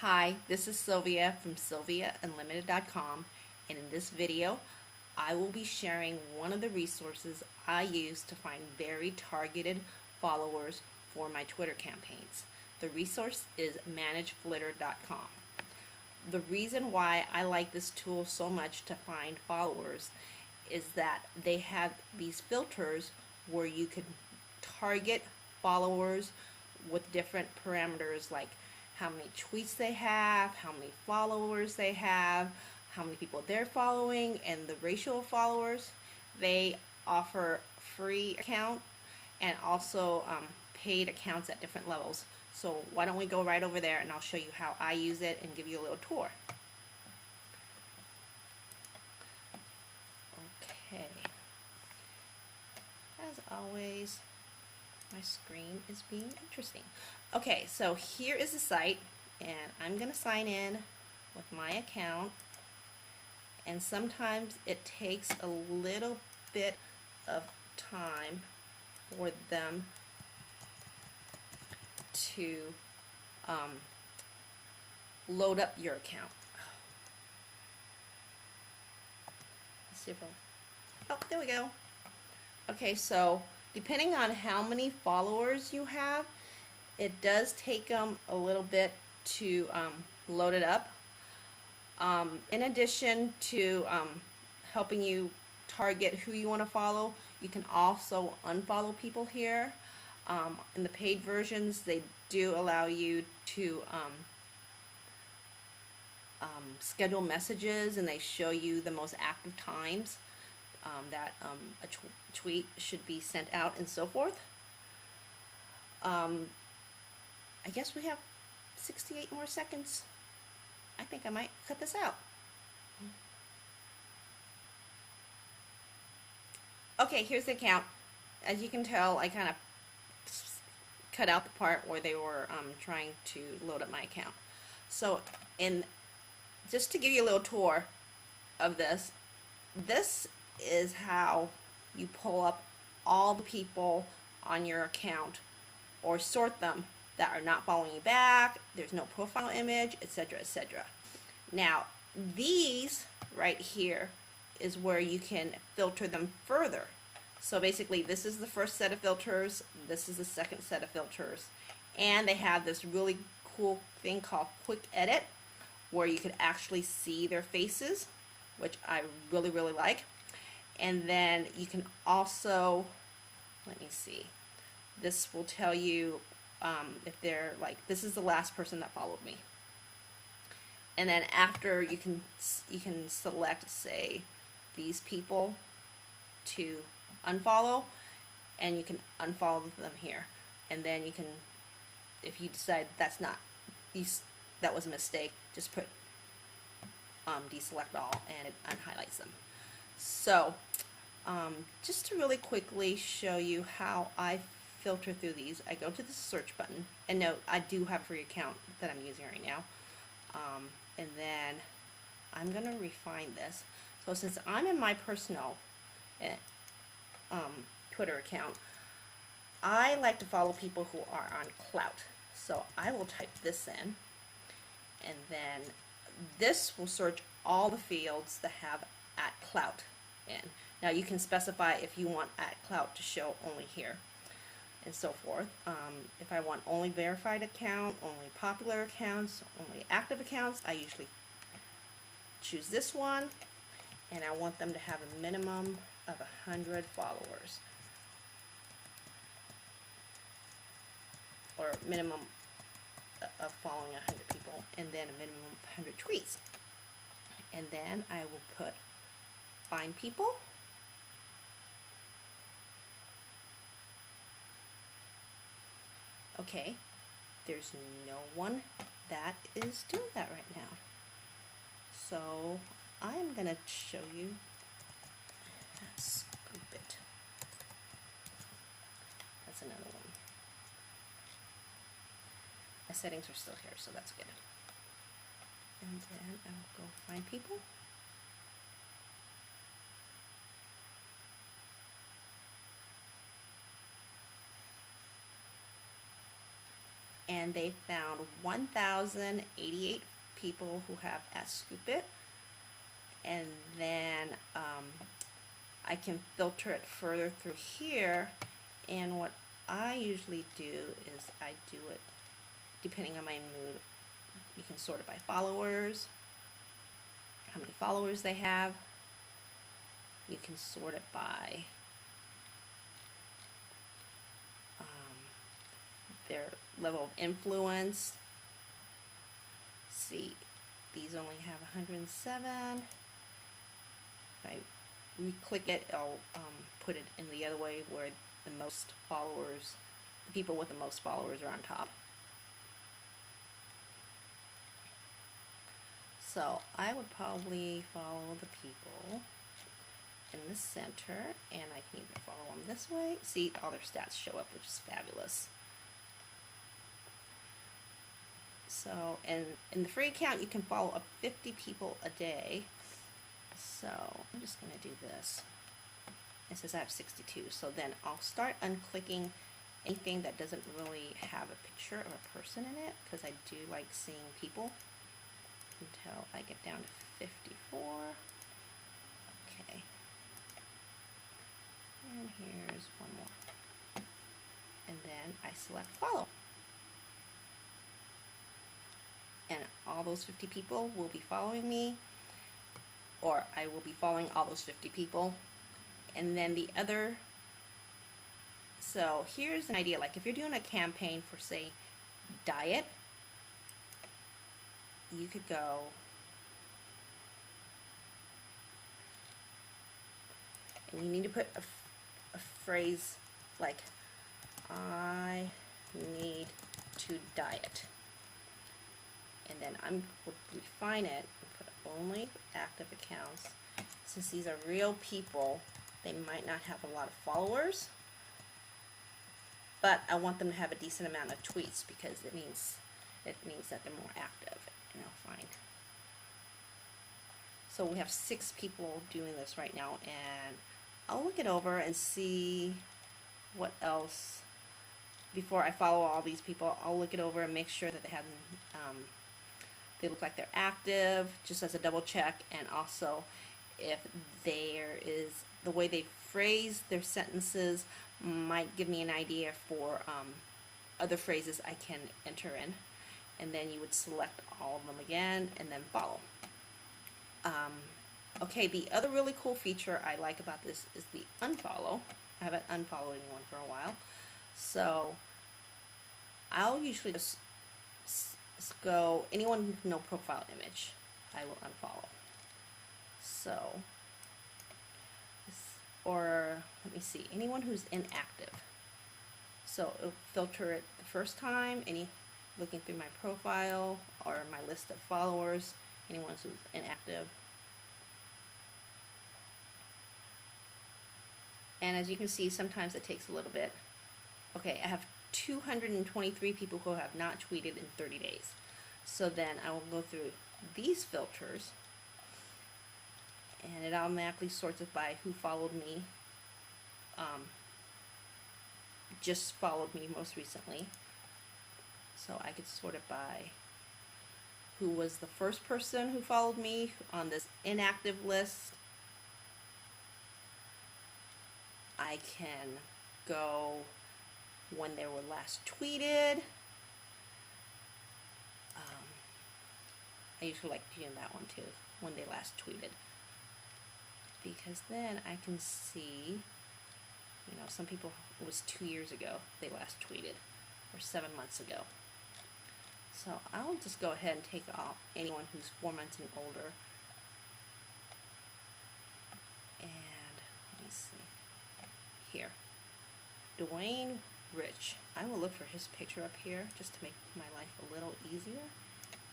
Hi, this is Sylvia from SylviaUnlimited.com, and in this video I will be sharing one of the resources I use to find very targeted followers for my Twitter campaigns. The resource is ManageFlitter.com. The reason why I like this tool so much to find followers is that they have these filters where you can target followers with different parameters like how many tweets they have, how many followers they have, how many people they're following, and the ratio of followers. They offer free account and also paid accounts at different levels. So why don't we go right over there and I'll show you how I use it and give you a little tour. Okay. As always, my screen is being interesting. Okay, so here is the site, and I'm going to sign in with my account, and sometimes it takes a little bit of time for them to load up your account. Let's see if oh, there we go. Okay, so depending on how many followers you have, it does take them a little bit to load it up. In addition to helping you target who you want to follow, you can also unfollow people here. In the paid versions, they do allow you to schedule messages, and they show you the most active times that a tweet should be sent out and so forth. I guess we have 68 more seconds. I think I might cut this out. Okay, here's the account. As you can tell, I kind of cut out the part where they were trying to load up my account. So, just to give you a little tour of this, this is how you pull up all the people on your account or sort them that are not following you back, there's no profile image, etc., etc. Now, these right here is where you can filter them further. So basically, this is the first set of filters, this is the second set of filters, and they have this really cool thing called Quick Edit, where you could actually see their faces, which I really like. And then you can also, let me see, this will tell you if they're like, this is the last person that followed me. And then after, you can select, say, these people to unfollow, and you can unfollow them here. And then you can, if you decide that was a mistake, just put deselect all, and it unhighlights them. So just to really quickly show you how I filter through these, I go to the search button, and note I do have a free account that I'm using right now, and then I'm going to refine this. So since I'm in my personal Twitter account, I like to follow people who are on Clout. So I will type this in, and then this will search all the fields that have @Clout in. Now you can specify if you want @Clout to show only here, and so forth. If I want only verified account, only popular accounts, only active accounts, I usually choose this one, and I want them to have a minimum of 100 followers, or minimum of following 100 people, and then a minimum of 100 tweets. And then I will put find people, okay, there's no one that is doing that right now. So I'm going to show you, scoop it. That's another one. My settings are still here, so that's good. And then I'll go find people. and they found 1,088 people who have @scoopit, and then I can filter it further through here, and what I usually do is I do it depending on my mood. You can sort it by followers, how many followers they have. You can sort it by their level of influence. See, these only have 107. If I re-click it, I'll put it in the other way where the most followers, the people with the most followers are on top. So I would probably follow the people in the center, and I can even follow them this way. See, all their stats show up, which is fabulous. So, and in the free account, you can follow up 50 people a day. So I'm just going to do this. It says I have 62. So then I'll start unclicking anything that doesn't really have a picture of a person in it, because I do like seeing people, until I get down to 54. Okay. And here's one more. And then I select follow. And all those 50 people will be following me, or I will be following all those 50 people. And then the other, so here's an idea, like if you're doing a campaign for, say, diet, you could go and you need to put a phrase like, I need to diet. And then I'm will refine it and put only active accounts. Since these are real people, they might not have a lot of followers, but I want them to have a decent amount of tweets, because it means that they're more active. And I'll find. So we have 6 people doing this right now, and I'll look it over and see what else. Before I follow all these people, I'll look it over and make sure that they have they look like they're active, just as a double check, and also if there is the way they phrase their sentences might give me an idea for other phrases I can enter in. And then you would select all of them again and then follow. Okay, the other really cool feature I like about this is the unfollow. I haven't unfollowed anyone for a while, so I'll usually just go anyone with no profile image, I will unfollow. So, or let me see, anyone who's inactive. So it'll filter it the first time, looking through my profile or my list of followers, anyone who's inactive. And as you can see, sometimes it takes a little bit. Okay, I have 223 people who have not tweeted in 30 days. So then I will go through these filters, and it automatically sorts it by who followed me, just followed me most recently. So I could sort it by who was the first person who followed me on this inactive list. I can go when they were last tweeted. I usually like doing that one too, when they last tweeted, because then I can see, you know, some people, it was 2 years ago they last tweeted, or 7 months ago. So I'll just go ahead and take off anyone who's 4 months and older. And let me see here, Dwayne Rich. I will look for his picture up here just to make my life a little easier,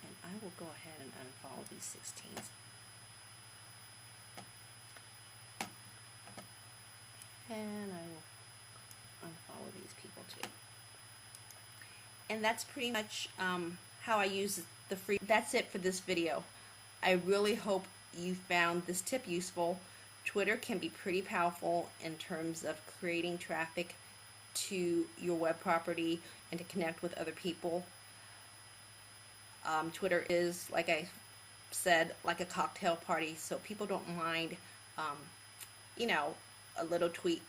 and I will go ahead and unfollow these 16s. And I will unfollow these people too. And that's pretty much how I use the free. That's it for this video. I really hope you found this tip useful. Twitter can be pretty powerful in terms of creating traffic to your web property and to connect with other people Twitter is, like I said, like a cocktail party, so people don't mind, um, you know, a little tweet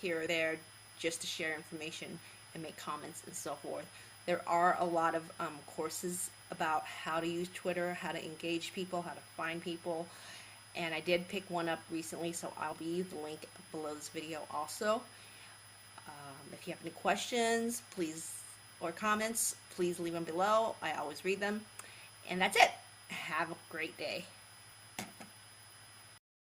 here or there just to share information and make comments and so forth. There are a lot of courses about how to use Twitter, how to engage people, how to find people, and I did pick one up recently, so I'll leave the link below this video also. If you have any questions, please, or comments, please leave them below. I always read them. And that's it. Have a great day.